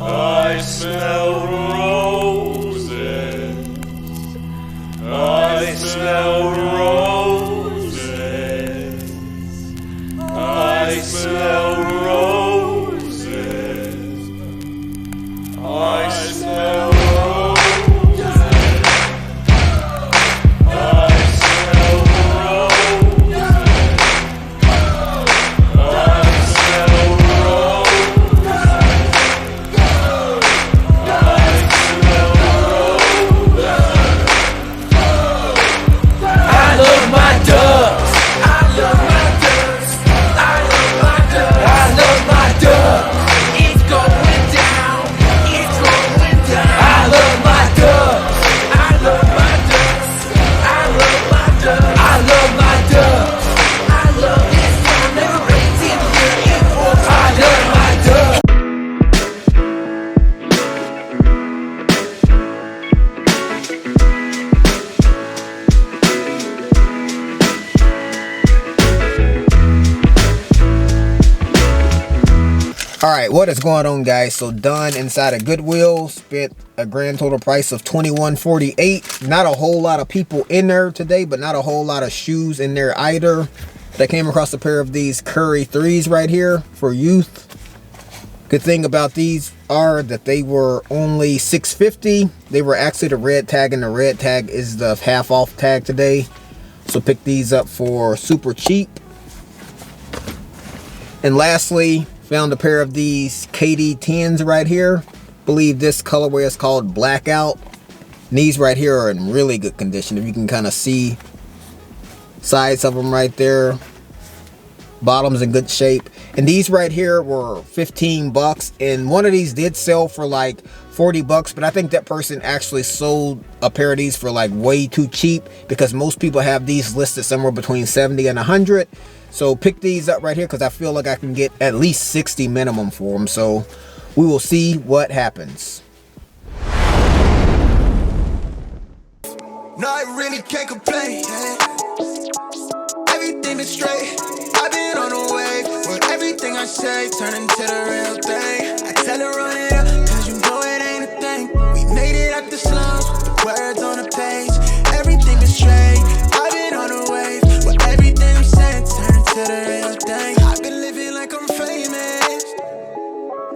I smell roses. I smell roses. I smell roses. I smell Alright, what is going on, guys? So done inside of Goodwill, spent a grand total price of $21.48. Not a whole lot of people in there today, but not a whole lot of shoes in there either. I came across a pair of these Curry 3s right here for youth. Good thing about these are that they were only $6.50. They were actually the red tag, and the red tag is the half off tag today. So picked these up for super cheap. And lastly, found a pair of these KD10s right here. Believe this colorway is called Blackout. And these right here are in really good condition. If you can kind of see sides of them right there. Bottom's in good shape. And these right here were 15 bucks. And one of these did sell for like 40 bucks. But I think that person actually sold a pair of these for like way too cheap, because most people have these listed somewhere between 70 and 100. So pick these up right here because I feel like I can get at least 60 minimum for them. So we will see what happens. No, I really can't complain. Everything is straight. I've been on the way. But everything I say turn into the real thing. I tell her run it up, cause you know it ain't a thing. We made it out the slums with the words on the page. Everything is straight. I've been on the wave. But everything I'm saying turn to the real thing. I've been living like I'm famous.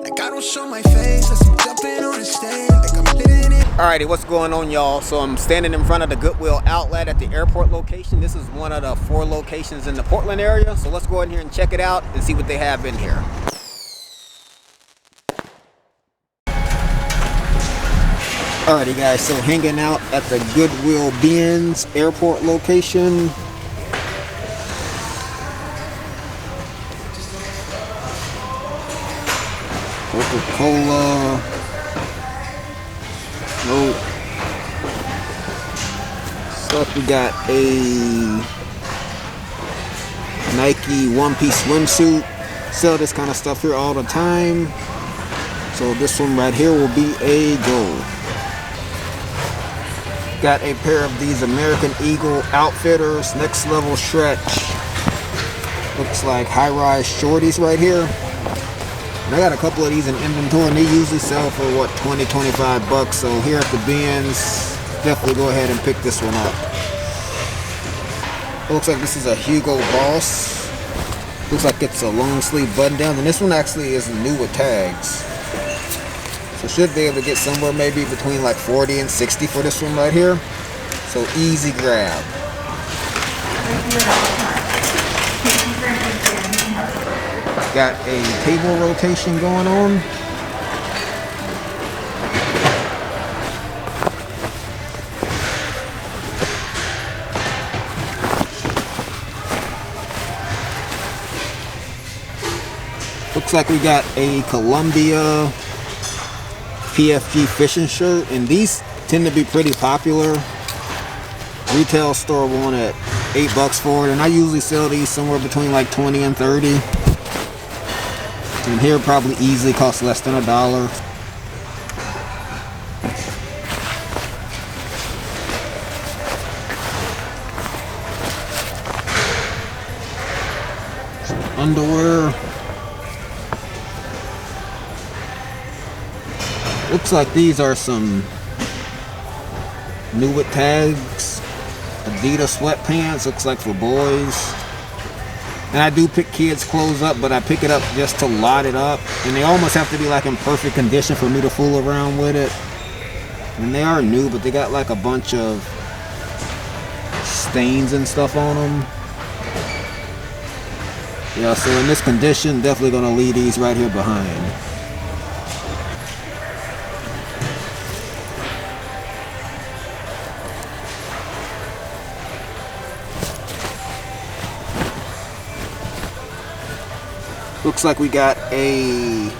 Like I don't show my face as I'm jumping on the stage. Like I'm living it. Alrighty, what's going on, y'all? So I'm standing in front of the Goodwill outlet at the airport location. This is one of the 4 locations in the Portland area. So let's go in here and check it out and see what they have in here. Alrighty, guys, so hanging out at the Goodwill Benz airport location. Coca-Cola. Nope. Stuff, we got a Nike one-piece swimsuit. Sell this kind of stuff here all the time. So this one right here will be a go. Got a pair of these American Eagle Outfitters Next Level Stretch. Looks like high-rise shorties right here. And I got a couple of these in inventory, and they usually sell for what, 20-25 bucks. So here at the Benz, definitely go ahead and pick this one up. Looks like this is a Hugo Boss. Looks like it's a long sleeve button down, and this one actually is new with tags. So should be able to get somewhere maybe between like 40 and 60 for this one right here. So easy grab. Got a table rotation going on. Looks like we got a Columbia PFG fishing shirt, and these tend to be pretty popular. Retail store one at 8 bucks for it, and I usually sell these somewhere between like 20 and 30. And here probably easily costs less than $1. Some underwear. Looks like these are some new with tags. Adidas sweatpants, looks like for boys. And I do pick kids' clothes up, but I pick it up just to lot it up. And they almost have to be like in perfect condition for me to fool around with it. And they are new, but they got like a bunch of stains and stuff on them. Yeah, so in this condition, definitely gonna leave these right here behind. Looks like we got a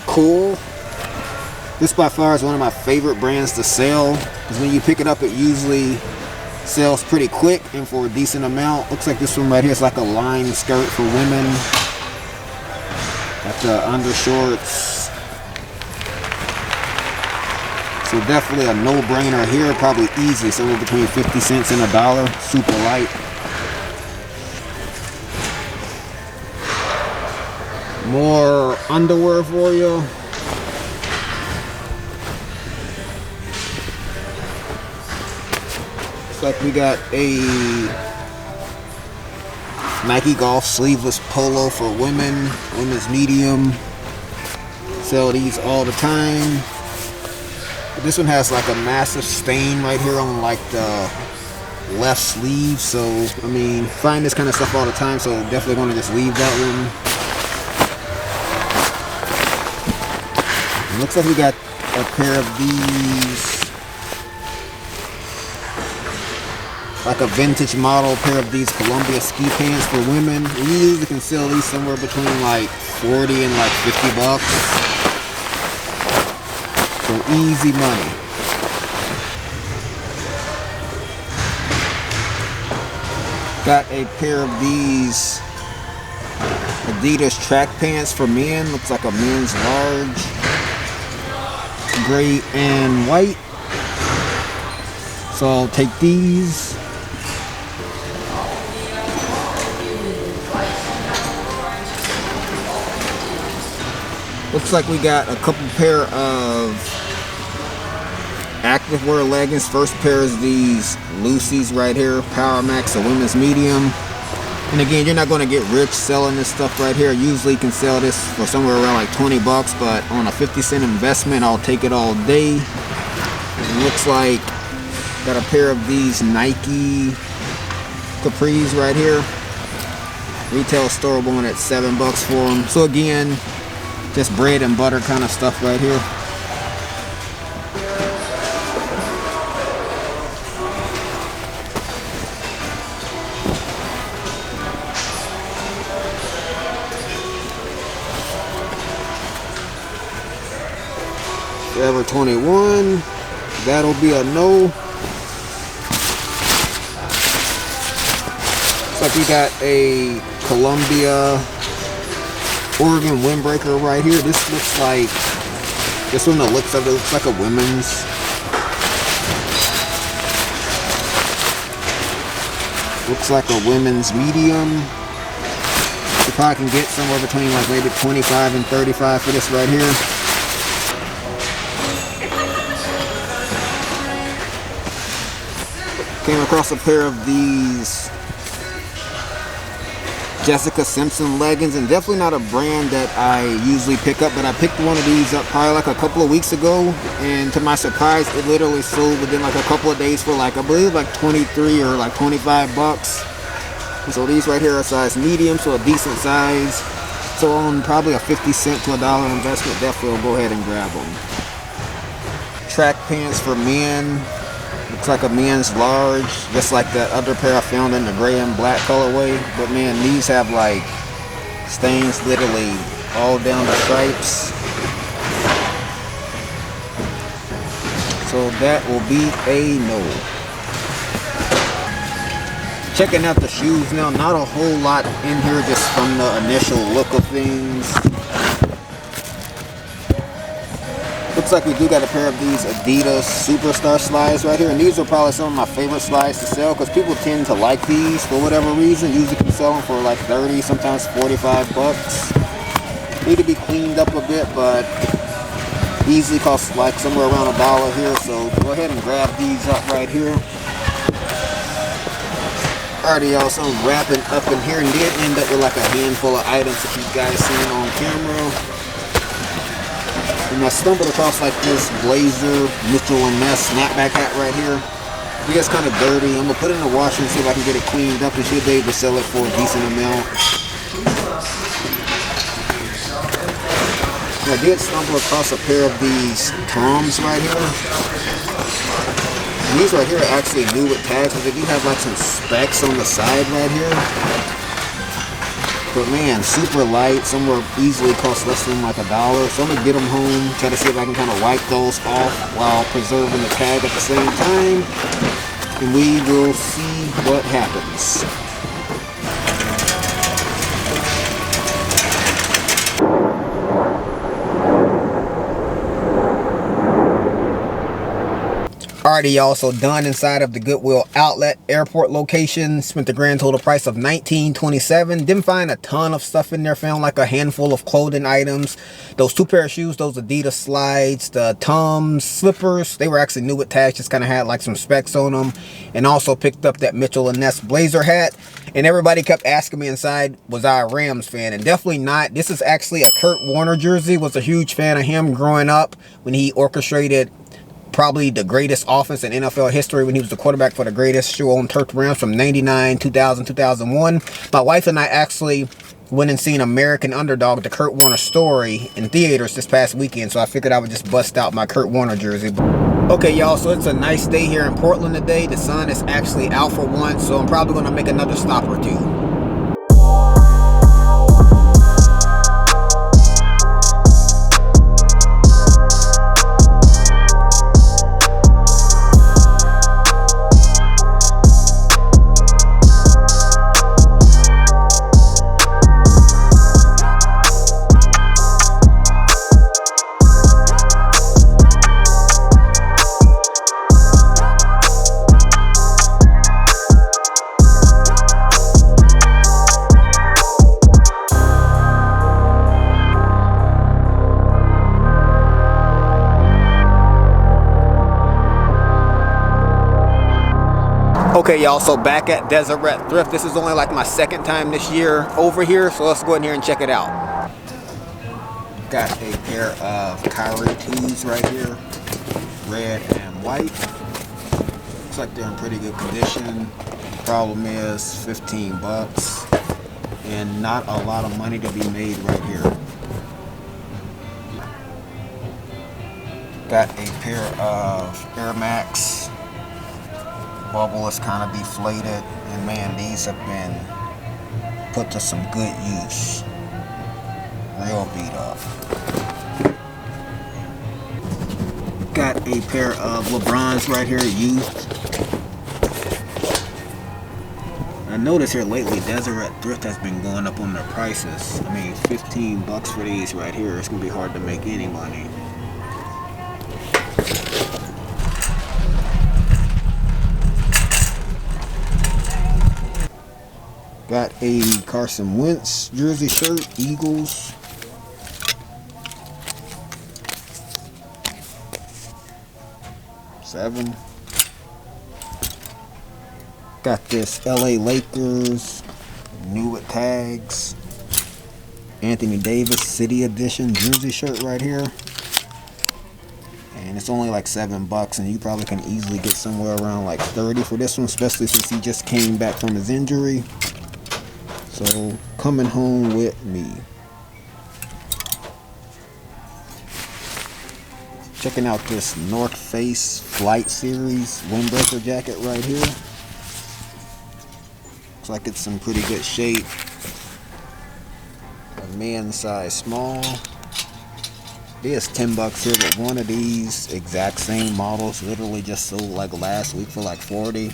Cool. This by far is one of my favorite brands to sell, because when you pick it up it usually sells pretty quick and for a decent amount. Looks like this one right here is like a line skirt for women. Got the undershorts. So definitely a no-brainer here, probably easily somewhere between 50 cents and $1. Super light. More underwear for you. Looks like we got a Nike Golf sleeveless polo for women, women's medium. Sell these all the time. But this one has like a massive stain right here on like the left sleeve. So I mean, find this kind of stuff all the time. So definitely going to just leave that one. Looks like we got a pair of these, like a vintage model pair of these Columbia ski pants for women. We usually can sell these somewhere between like 40 and like 50 bucks. So easy money. Got a pair of these Adidas track pants for men. Looks like a men's large. Gray and white. So I'll take these. Looks like we got a couple pair of activewear leggings. First pair is these Lucy's right here, Power Max, a women's medium. And again, you're not going to get rich selling this stuff right here. Usually you can sell this for somewhere around like 20 bucks, but on a 50-cent investment, I'll take it all day. It looks like got a pair of these Nike capris right here. Retail store going at 7 bucks for them. So again, just bread and butter kind of stuff right here. Forever 21, that'll be a no. Looks like we got a Columbia Oregon windbreaker right here. This looks like, this one, the looks of it looks like a women's. Looks like a women's medium. You probably can get somewhere between like maybe 25 and 35 for this right here. Came across a pair of these Jessica Simpson leggings, and definitely not a brand that I usually pick up, but I picked one of these up probably like a couple of weeks ago, and to my surprise it literally sold within like a couple of days for like, I believe like 23 or like 25 bucks. And so these right here are size medium, so a decent size. So on probably a 50 cent to $1 investment, definitely will go ahead and grab them. Track pants for men. Looks like a men's large, just like that other pair I found in the gray and black colorway. But man, these have like stains literally all down the stripes. So that will be a no. Checking out the shoes now, not a whole lot in here just from the initial look of things. Looks like we do got a pair of these Adidas Superstar slides right here, and these are probably some of my favorite slides to sell because people tend to like these for whatever reason. Usually can sell them for like 30, sometimes 45 bucks. Need to be cleaned up a bit, but Easily costs like somewhere around $1 here, so go ahead and grab these up right here. Already also wrapping up in here and did end up with like a handful of items that you guys seen on camera. And I stumbled across like this blazer Mitchell & Ness snapback hat right here. It's kind of dirty. I'm gonna put it in the washer and see if I can get it cleaned up and should be able to sell it for a decent amount. I did stumble across a pair of these Toms right here. And these right here are actually new with tags, but they do have like some specs on the side right here. But man, super light. Some will easily cost less than like $1. So I'm gonna get them home, try to see if I can kind of wipe those off while preserving the tag at the same time. And we will see what happens. Alrighty, y'all, so done inside of the Goodwill outlet airport location. Spent the grand total price of $19.27. Didn't find a ton of stuff in there. Found like a handful of clothing items. Those 2 pair of shoes, those Adidas slides, the Toms slippers, they were actually new with tags, just kind of had like some specs on them. And also picked up that Mitchell & Ness blazer hat. And everybody kept asking me inside, was I a Rams fan? And definitely not. This is actually a Kurt Warner jersey. Was a huge fan of him growing up when he orchestrated probably the greatest offense in NFL history when he was the quarterback for the greatest show-on turf Rams from 99, 2000, 2001. My wife and I actually went and seen American Underdog, the Kurt Warner story, in theaters this past weekend, so I figured I would just bust out my Kurt Warner jersey. Okay, y'all, so it's a nice day here in Portland today. The sun is actually out for once, so I'm probably going to make another stop or two. Okay, y'all, so back at Deseret Thrift. This is only like my second time this year over here, so let's go in here and check it out. Got a pair of Kyrie 2s right here, red and white. Looks like they're in pretty good condition. Problem is 15 bucks and not a lot of money to be made right here. Got a pair of Air Max. Bubble is kind of deflated, and man, these have been put to some good use. Real beat up. Got a pair of LeBrons right here, used. I noticed here lately Deseret Thrift has been going up on their prices. I mean, 15 bucks for these right here. It's gonna be hard to make any money. Got a Carson Wentz jersey shirt, Eagles. $7. Got this LA Lakers, new with tags, Anthony Davis City Edition jersey shirt right here. And it's only like $7, and you probably can easily get somewhere around like 30 for this one, especially since he just came back from his injury. So, coming home with me. Checking out this North Face Flight Series windbreaker jacket right here. Looks like it's in pretty good shape. A man size small. It is $10 here, but one of these exact same models literally just sold like last week for like 40.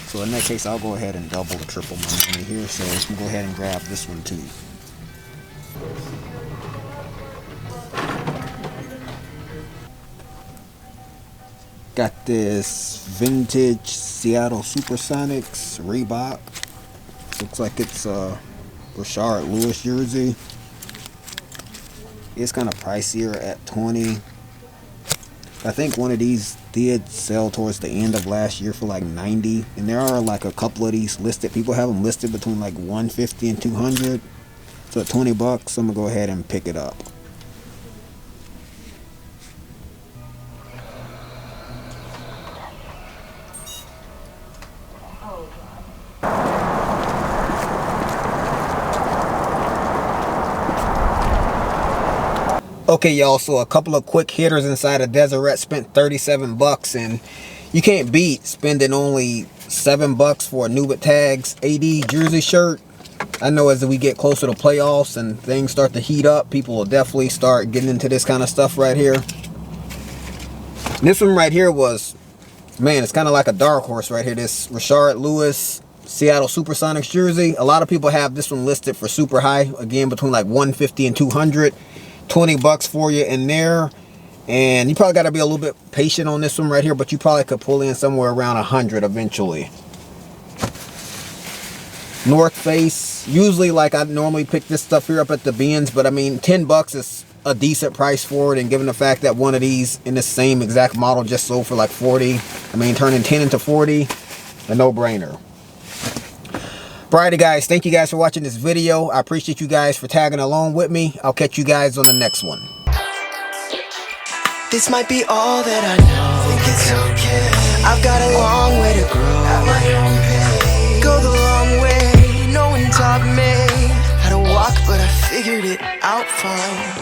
So in that case, I'll go ahead and double or triple my money here. So we can go ahead and grab this one too. Got this vintage Seattle Supersonics Reebok. Looks like it's a Rashard Lewis jersey. It's kind of pricier at 20. I think one of these did sell towards the end of last year for like 90, and there are like a couple of these listed. People have them listed between like 150 and 200. So at 20 bucks, I'm gonna go ahead and pick it up. Okay, y'all, so a couple of quick hitters inside of Deseret. Spent 37 bucks, and you can't beat spending only 7 bucks for a Nubit Tags AD jersey shirt. I know as we get closer to playoffs and things start to heat up, people will definitely start getting into this kind of stuff right here. This one right here was, man, it's kind of like a dark horse right here. This Rashard Lewis Seattle Supersonics jersey. A lot of people have this one listed for super high, again between like 150 and 200. 20 bucks for you in there, and you probably got to be a little bit patient on this one right here, but you probably could pull in somewhere around 100 eventually. North Face, usually like I normally pick this stuff here up at the bins, but I mean 10 bucks is a decent price for it, and given the fact that one of these in the same exact model just sold for like 40, I mean turning 10 into 40, a no-brainer. Alrighty guys, thank you guys for watching this video. I appreciate you guys for tagging along with me. I'll catch you guys on the next one. This might be all that I know. Think it's okay. I've got a long way to grow. At my own pace. Go the long way. No one taught me how to walk, but I figured it out fine.